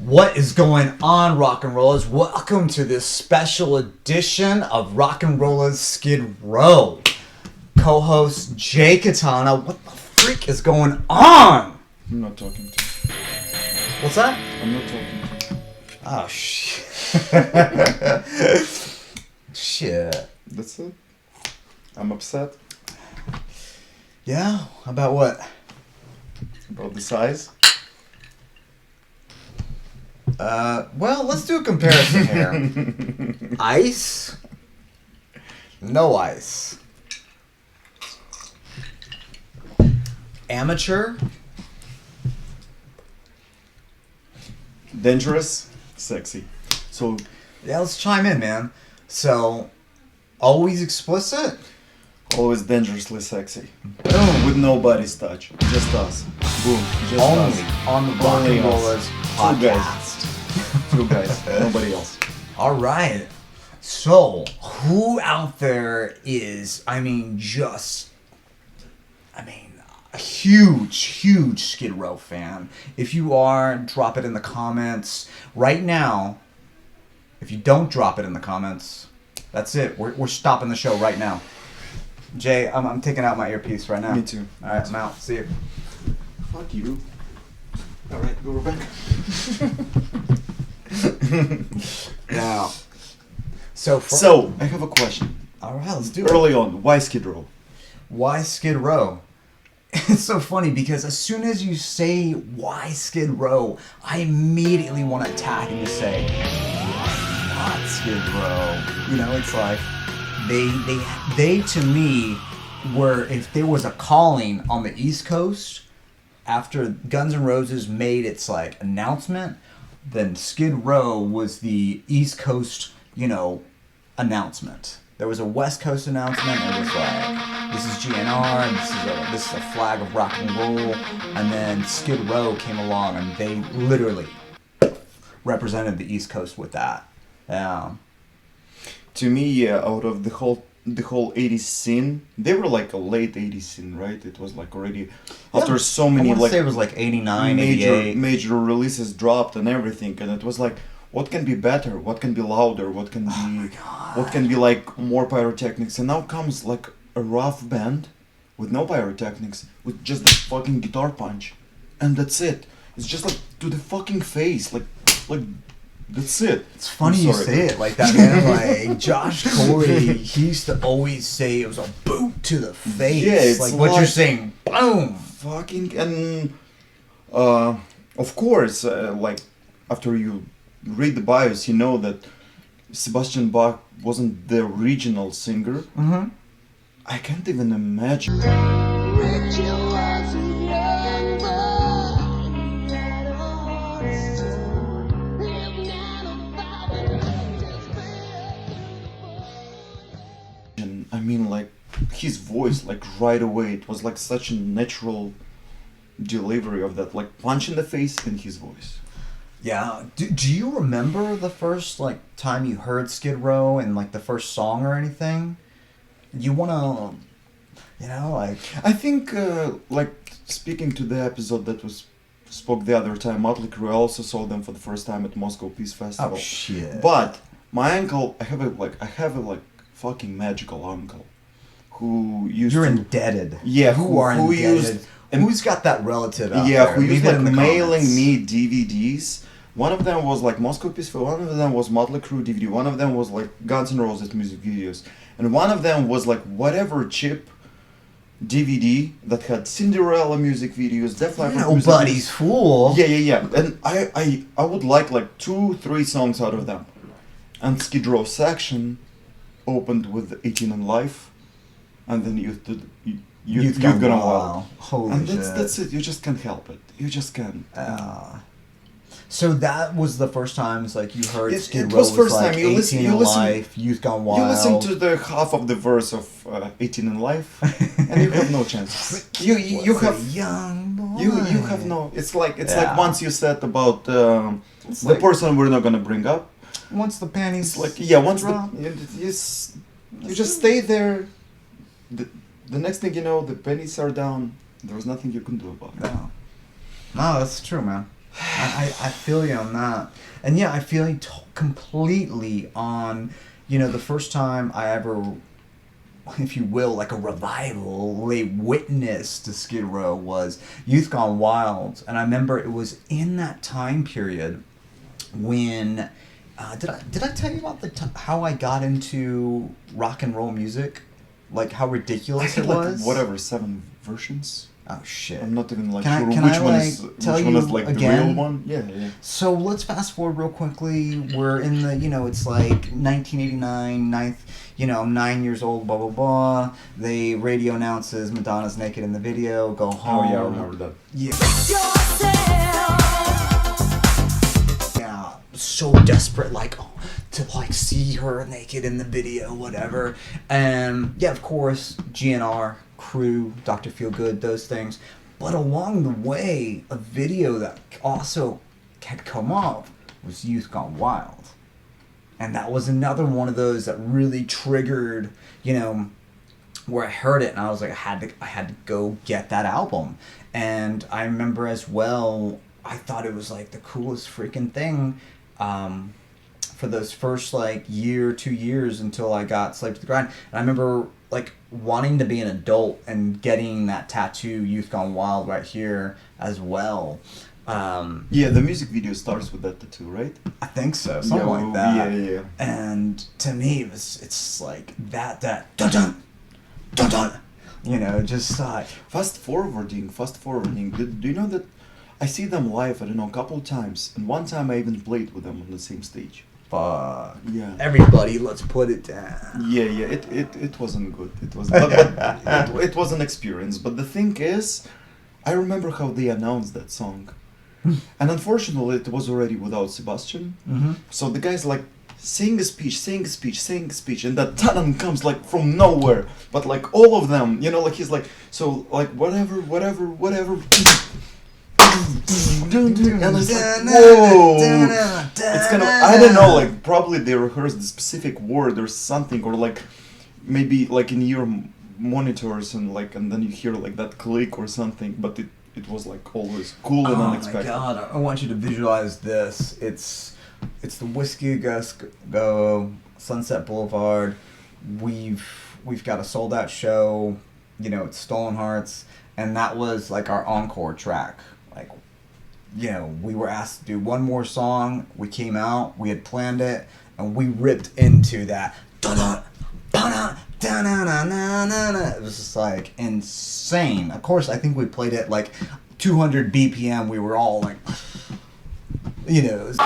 What is going on, Rock and Rollers? Welcome to this special edition of Rock and Rollers Skid Row. Co-host Jay Katana, what the freak is going on? I'm not talking to you. What's that? I'm not talking to you. Oh, shit. Shit. That's it? I'm upset Yeah? About what? about the size. Well, let's do a comparison here. Ice? No ice. Amateur? Dangerous, sexy. So, Yeah, let's chime in, man. So, always explicit? always dangerously sexy. Boom. With nobody's touch. Just us. Boom. Just Only us. on the Rock Only and us. Rollers podcast. Two guys. Nobody else. All right. So, who out there is, a huge Skid Row fan? If you are, drop it in the comments right now. If you don't drop it in the comments, that's it. We're stopping the show right now. Jay, I'm taking out my earpiece right now. Me too. All right, I'm out. See you. Fuck you. Alright, go back. Now, so I have a question. all right, let's do it. Early on, why Skid Row? Why Skid Row? It's so funny because as soon as you say why Skid Row, I immediately want to attack and just say, why not Skid Row? You know, it's like they to me were, if there was a calling on the East Coast after Guns N' Roses made its like announcement, then Skid Row was the East Coast, announcement. There was a West Coast announcement. It was like, this is GNR, and this is a flag of rock and roll. And then Skid Row came along, and they literally represented the East Coast with that. To me, yeah, out of the whole 80s scene, they were like a late 80s scene, right? It was like already after so many I want to like say it was like 89, 88. major releases dropped and everything, and it was like, what can be better? What can be louder? What can be like more pyrotechnics? And now comes like a rough band with no pyrotechnics, with just the fucking guitar punch, and that's it. It's just like to the fucking face, like that's it. It's funny you say it like that, man. Like Josh Corey, he used to always say it was a boot to the face. Yeah, it's like what like- you're saying. Boom. Fucking and of course, like after you read the bios, you know that Sebastian Bach wasn't the original singer. Mm-hmm. I can't even imagine. I mean, like his voice, like right away, it was like such a natural delivery of that, like punch in the face in his voice. Yeah. Do you remember the first like time you heard Skid Row and like the first song or anything? You wanna, like. I think, like speaking to the episode that was spoke the other time, Motley Crue, I also saw them for the first time at Moscow Peace Festival. Oh shit. But my uncle, I have a fucking magical uncle who used You're to. indebted. Yeah, who are who indebted? used- and- Who's got that relative out Yeah, there? who Leave used it like in the mailing comments. me DVDs. One of them was like Moscow Peace Festival, one of them was Motley Crue DVD, one of them was like Guns N' Roses music videos, and one of them was like whatever cheap DVD that had Cinderella music videos, Def Leppard music Nobody's fool. Yeah. And I would like 2-3 songs out of them. And Skid Row section opened with 18 and Life, and then Youth Gone Wild. Holy And shit. that's it. You just can't help it. You just can't. So that was the first time it's like you heard It- Skid it Row was was first like time you 18 listen- in you listen- Life, Youth Gone Wild. You listen to the half of the verse of 18 in Life, and you have no chance. You Was a have young boy. you have no. It's like Yeah. once you said about It's the like- person we're not gonna bring up. Once the panties It's like once drop. you just stay there. The next thing you know, the pennies are down. There's nothing you can do about it. No, that's true, man. I feel you on that. And yeah, I feel you completely on, the first time I ever, if you will, like a revival, a witness to Skid Row was Youth Gone Wild. And I remember it was in that time period when, did I tell you about how I got into rock and roll music? Like how ridiculous it was? Whatever, 7 versions? Oh shit! I'm not even Can sure I, which can one I, is tell which one you is like again? the real one. Yeah. So let's fast forward real quickly. We're in the, it's like 1989, I'm 9 years old, blah, blah, blah. The radio announces Madonna's naked in the video, go home. Oh yeah, I remember that. Yeah. Yeah, so desperate, to see her naked in the video, whatever. And yeah, of course, GNR, Crew, Dr. Feelgood, those things. But along the way, a video that also had come up was Youth Gone Wild. And that was another one of those that really triggered, where I heard it and I was like, I had to go get that album. And I remember as well, I thought it was like the coolest freaking thing for those first year, 2 years until I got Slave to the Grind. And I remember wanting to be an adult and getting that tattoo Youth Gone Wild right here as well. Yeah, the music video starts with that tattoo, right? I think so, something like that. Yeah. And to me, it's like that dun dun dun dun. Just Fast forwarding. Do you know that I see them live? I don't know, a couple times, and one time I even played with them on the same stage. fuck. Yeah. Everybody, let's put it down. Yeah. It wasn't good. It was, but it was an experience. But the thing is, I remember how they announced that song, and unfortunately, it was already without Sebastian. Mm-hmm. So the guy's like saying a speech, and that Tannen comes from nowhere. But all of them, he's whatever. And it's whoa! It's kind of, I don't know, probably they rehearsed the specific word or something, or maybe in your monitors and then you hear that click or something, but it was always cool and unexpected. Oh my god, I want you to visualize this. It's the Whiskey a Go, Sunset Boulevard. We've got a sold out show, it's Stolen Hearts, and that was our encore track. We were asked to do one more song. We came out, we had planned it, and we ripped into that. It was just insane. Of course, I think we played it 200 BPM. We were all it was,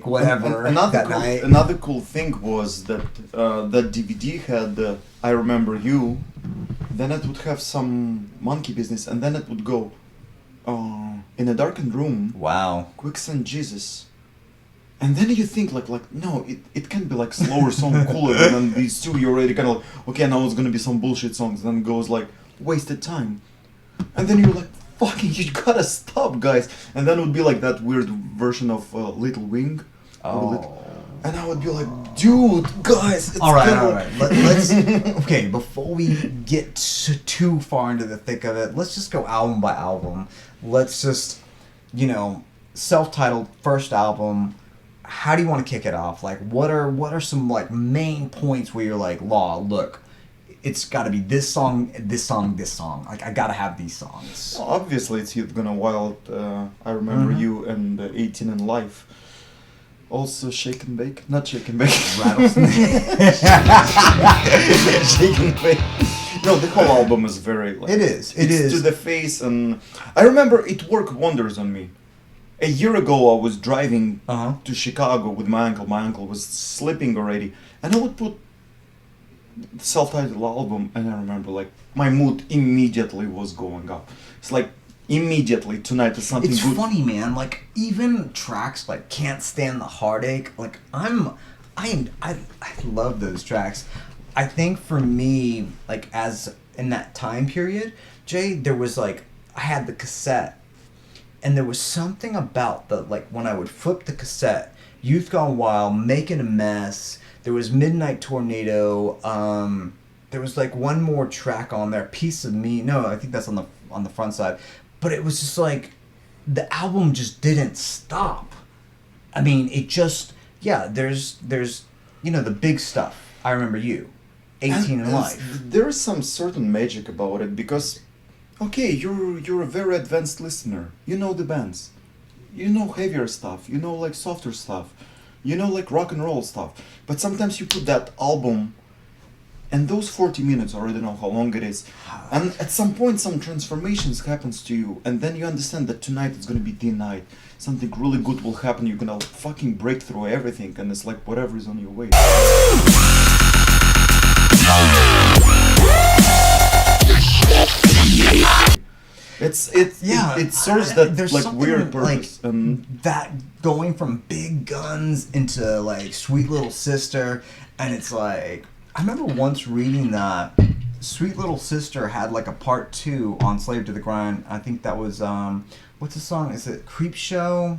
whatever. Another cool thing was that that DVD had I Remember You, then it would have some Monkey Business, and then it would go In a Darkened Room. Wow. Quicksand Jesus. And then you think no, it can be slower song cooler, and then these two you're already kind of okay, now it's gonna be some bullshit songs, and then it goes wasted time. And then you're fucking, you gotta stop, guys. And then it would be that weird version of Little Wing. Oh. And I would be dude, guys, it's all right. Let's okay, before we get too far into the thick of it, let's just go album by album. Let's just, self-titled first album. How do you want to kick it off? What are some main points where you're Law, look, it's got to be this song. I gotta have these songs. Well, obviously, it's Youth Gone Wild. I Remember You, and 18 in Life. Also, Shake and Bake. Not Shake and Bake. Rattlesnake. Shake and Bake. No, the whole album is very. It is. It's to the face, and I remember it worked wonders on me. A year ago, I was driving to Chicago with my uncle. My uncle was sleeping already, and I would put the self-titled album, and I remember my mood immediately was going up. It's immediately tonight is something it's good. Funny, man. Even tracks Can't Stand the Heartache. I love those tracks. I think for me, like as in that time period, Jay, there was like I had the cassette, and there was something about the like when I would flip the cassette, Youth Gone Wild, Making a Mess. There was Midnight Tornado. There was like one more track on there, Piece of Me. No, I think that's on the front side, but it was just like the album just didn't stop. I mean, it just yeah. There's the big stuff. I Remember You, 18 in Life. There is some certain magic about it because, okay, you're a very advanced listener. You know the bands, you know heavier stuff, you know like softer stuff, you know like rock and roll stuff. But sometimes you put that album, and those 40 minutes, I already know how long it is, and at some point some transformations happens to you, and then you understand that tonight is gonna be the night. Something really good will happen. You're gonna fucking break through everything, and it's like whatever is on your way. It serves that there's like something weird purpose. like that going from big guns into like Sweet Little Sister, and it's like I remember once reading that Sweet Little Sister had like a part 2 on Slave to the Grind. I think that was what's the song? Is it Creep Show?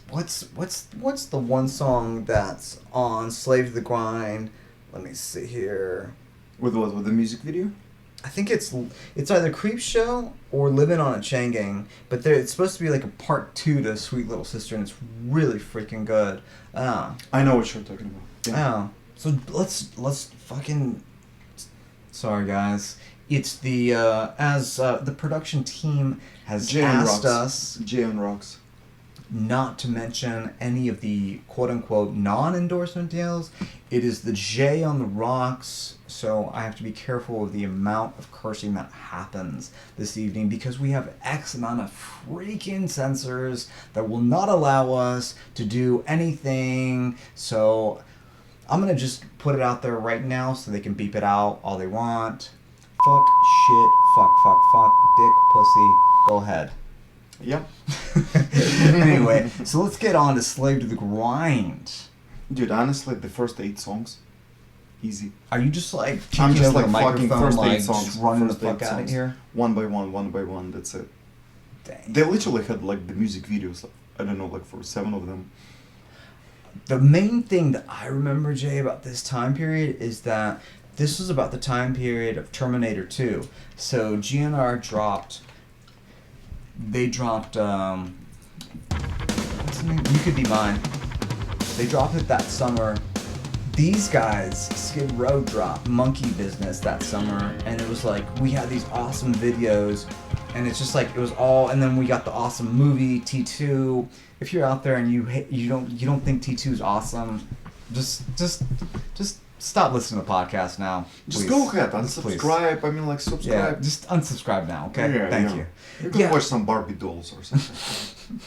What's the one song that's on Slave to the Grind? Let me see here. With what? With the music video? I think it's either Creep Show or Living on a Chain Gang, but it's supposed to be like a part 2 to Sweet Little Sister, and it's really freaking good. I know what you're talking about. Yeah. So let's fucking. Sorry guys, it's the the production team has asked us. Jay on Rocks. Not to mention any of the quote-unquote non-endorsement deals. It is the J on the rocks, so I have to be careful of the amount of cursing that happens this evening because we have X amount of freaking censors that will not allow us to do anything. So I'm going to just put it out there right now so they can beep it out all they want. Fuck, shit, fuck, dick, pussy, go ahead. Yeah. Anyway, so let's get on to Slave to the Grind. Dude, honestly, the first 8 songs, easy. Are you just like I'm just over like the fucking microphone, first 8 like songs. just running the first 8 fuck out of songs. here? One by one, that's it. Dang. They literally had like the music videos, I don't know, like for 7 of them. The main thing that I remember, Jay, about this time period is that this was about the time period of Terminator 2. So GNR dropped. They dropped. What's the name? You Could Be Mine. They dropped it that summer. These guys, Skid Row dropped Monkey Business that summer, and it was like we had these awesome videos, and it's just like it was all. And then we got the awesome movie T2. If you're out there and you don't think T2 is awesome, just stop listening to the podcast now. Just please. go ahead, Please. unsubscribe. I mean, like, subscribe. Yeah, just unsubscribe now, okay? Yeah, Thank you. You can watch some Barbie dolls or something.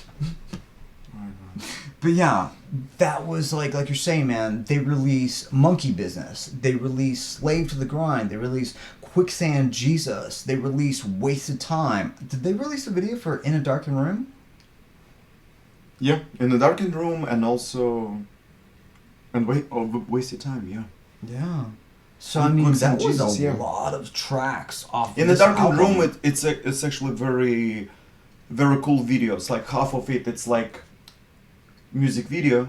But yeah, that was like you're saying, man, they released Monkey Business. They released Slave to the Grind. They released Quicksand Jesus. They released Wasted Time. Did they release a video for In a Darkened Room? Yeah, In the Darkened Room and also... And Wasted Time, yeah. Yeah. So I mean, that was Jesus, a lot of tracks off. In this the Darkened album. Room, it's actually very, very cool videos. Like half of it's like music video,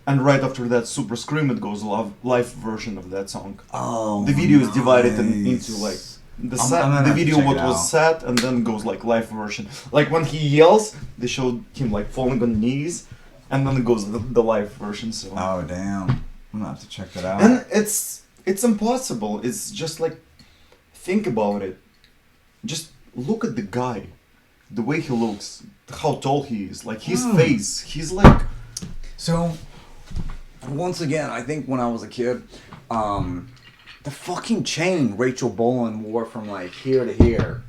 and right after that, Super Scream, it goes live version of that song. Oh. The video is divided nice. into like the I'm video check what it was out. set, and then goes like live version. Like when he yells, they showed him like falling on knees, and then it goes the live version. So. Oh damn! I'm gonna have to check that out. And it's impossible. It's just like, think about it. Just look at the guy, the way he looks, how tall he is, like his face. He's like. So, once again, I think when I was a kid, the fucking chain Rachel Bolan wore from like here to here,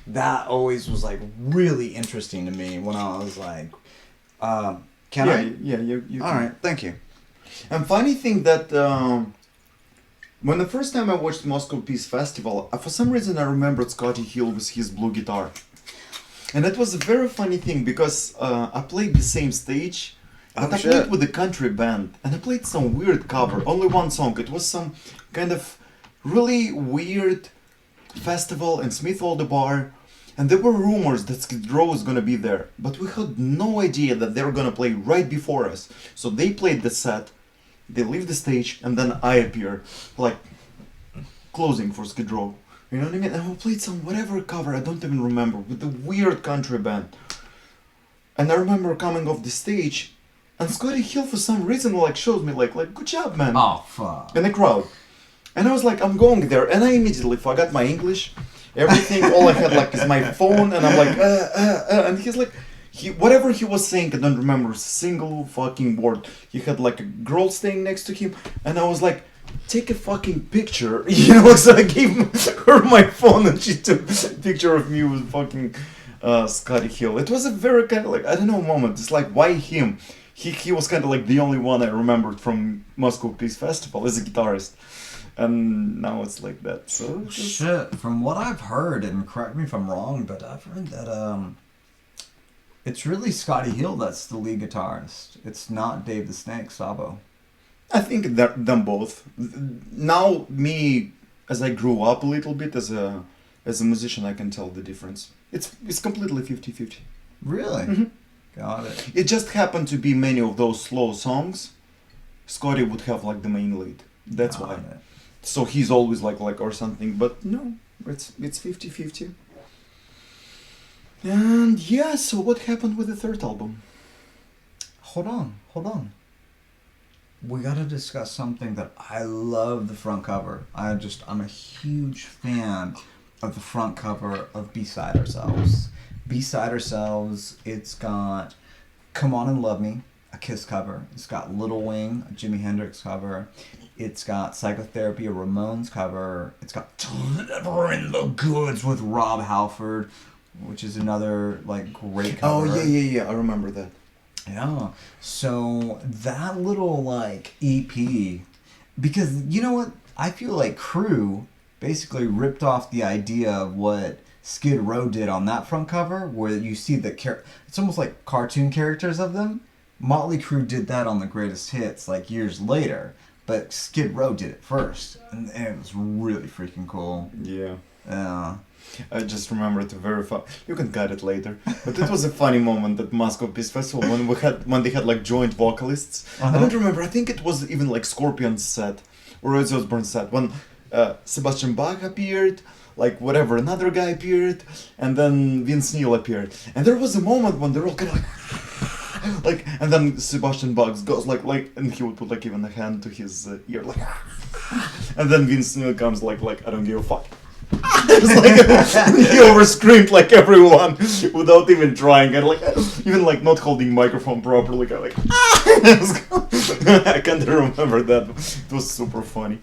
that always was like really interesting to me when I was like, can I? Yeah, you All right, thank you. And funny thing that when the first time I watched Moscow Peace Festival, for some reason I remembered Scotty Hill with his blue guitar. And that was a very funny thing because I played the same stage But I played with a country band, and I played some weird cover. Only one song. It was some kind of really weird festival in Smith Older Bar, and there were rumors that Skid Row was gonna be there, but we had no idea that they were gonna play right before us. So they played the set, they leave the stage, and then I appear, like closing for Skid Row. You know what I mean? And we played some whatever cover, I don't even remember, with the weird country band. And I remember coming off the stage, and Scotty Hill for some reason like shows me like good job, man. Oh fuck. In the crowd. And I was like, I'm going there, and I immediately forgot my English. Everything, all I had like is my phone, and I'm like, and he's like, whatever he was saying, I don't remember a single fucking word. He had like a girl staying next to him, and I was like, take a fucking picture, you know. So I gave her my phone, and she took a picture of me with fucking Scotty Hill. It was a very kind of like, I don't know, moment. It's like, why him? He was kind of like the only one I remembered from Moscow Peace Festival as a guitarist. And now it's like that. So shit. From what I've heard, and correct me if I'm wrong, but I've heard that it's really Scotty Hill that's the lead guitarist. It's not Dave the Snake Sabo. I think that them both. Now me, as I grew up a little bit as a musician, I can tell the difference. It's completely 50-50. Really? Mm-hmm. Got it. It just happened to be many of those slow songs. Scotty would have like the main lead. That's why. So he's always like or something, but no, it's 50-50. And yeah, so what happened with the third album? Hold on. We gotta discuss something that I love the front cover. I'm a huge fan of the front cover of Beside Ourselves. Beside Ourselves, it's got Come On and Love Me, a Kiss cover. It's got Little Wing, a Jimi Hendrix cover. It's got Psychotherapy, a Ramones cover. It's got Delivering the Goods with Rob Halford, which is another like great cover. Oh yeah, I remember that. Yeah. So that little like EP, because you know what? I feel like Crew basically ripped off the idea of what Skid Row did on that front cover, where you see it's almost like cartoon characters of them. Motley Crue did that on the Greatest Hits like years later. But Skid Row did it first, and it was really freaking cool. Yeah. Yeah. I just remember it very fun. You can cut it later, but it was a funny moment at Moscow Peace Festival when they had like joint vocalists. I don't remember. I think it was even like Scorpion's set or Ozzy Osbourne's set when Sebastian Bach appeared, like whatever another guy appeared, and then Vince Neil appeared. And there was a moment when they're all kind of like, and then Sebastian Bach goes like, and he would put like even a hand to his ear, like, and then Vince Neil comes like I don't give a fuck. It's like he over screamed like everyone without even trying, and like even like not holding microphone properly. Like I can't remember that. It was super funny.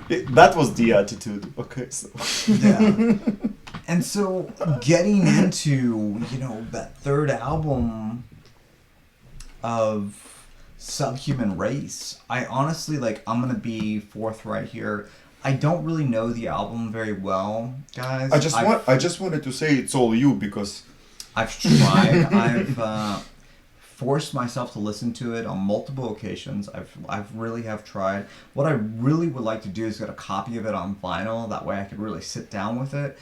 That was the attitude. Okay, so yeah. And so getting into that third album of Subhuman Race, I honestly I'm gonna be forthright here. I don't really know the album very well, guys. I just wanted to say it's all you because I've tried. I've forced myself to listen to it on multiple occasions. I've really have tried. What I really would like to do is get a copy of it on vinyl. That way I could really sit down with it.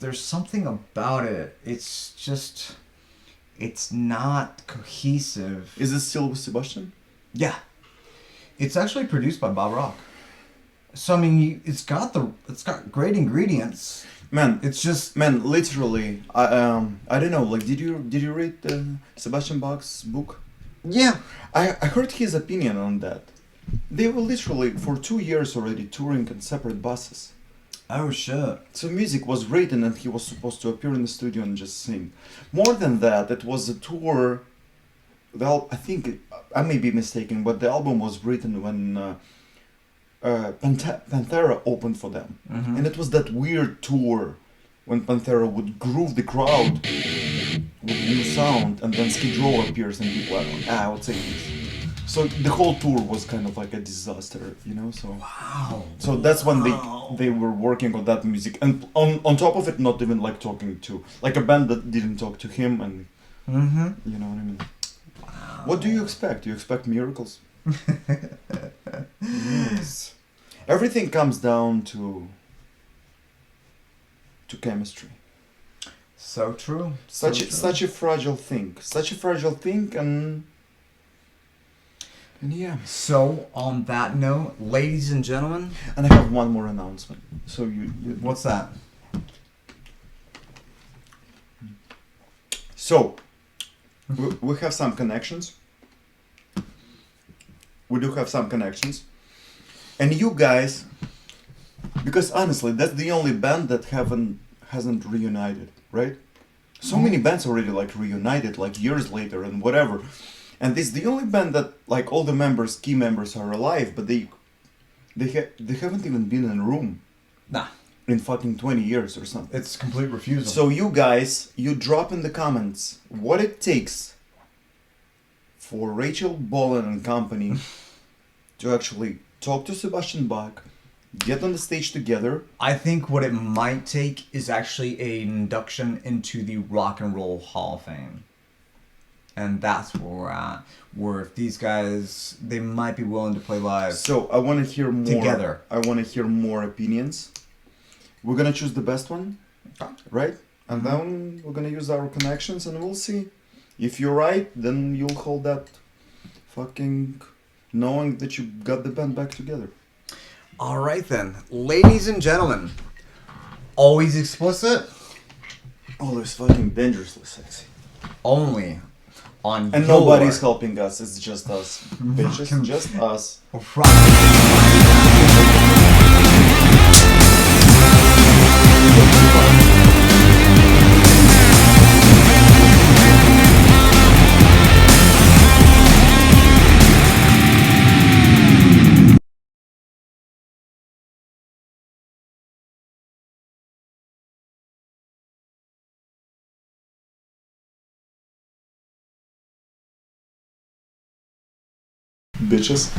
There's something about it. It's not cohesive. Is it still with Sebastian? Yeah. It's actually produced by Bob Rock. So I mean, it's got great ingredients. Man, it's just literally. I don't know. Like, did you read Sebastian Bach's book? Yeah, I heard his opinion on that. They were literally for 2 years already touring in separate buses. Oh shit. So music was written and he was supposed to appear in the studio and just sing. More than that, it was a tour. Well, I think I may be mistaken, but the album was written when Pantera opened for them. Mm-hmm. And it was that weird tour when Pantera would groove the crowd with new sound, and then Skid Row appears and people are like, I would say this. So the whole tour was kind of like a disaster, so. Wow. So that's when they were working on that music, and on top of it, not even like talking to like a band that didn't talk to him, and mm-hmm. you know what I mean. Wow. What do you expect? You expect miracles? Yes. Everything comes down to chemistry. So true. Such a fragile thing. Such a fragile thing, and yeah. So on that note, ladies and gentlemen, And I have one more announcement. So you what's that? So we have some connections. We do have some connections, and you guys, because honestly, that's the only band that hasn't reunited, right? So many bands already like reunited like years later and whatever, and this is the only band that like all the members, key members, are alive, but they haven't even been in a room Nah, in fucking 20 years or something. it's complete refusal. So you guys, you drop in the comments what it takes for Rachel Bolin and company to actually talk to Sebastian Bach, get on the stage together. I think what it might take is actually an induction into the Rock and Roll Hall of Fame. And that's where we're at. Where if these guys, they might be willing to play live. So I want to hear more. Together. I want to hear more opinions. We're gonna choose the best one, right? And then we're gonna use our connections, and we'll see. If you're right, then you'll hold that fucking knowing that you got the band back together. All right then, ladies and gentlemen, always explicit, Always fucking dangerously sexy. only on And your nobody's helping us, it's just us. Bitches, just us. Bitches.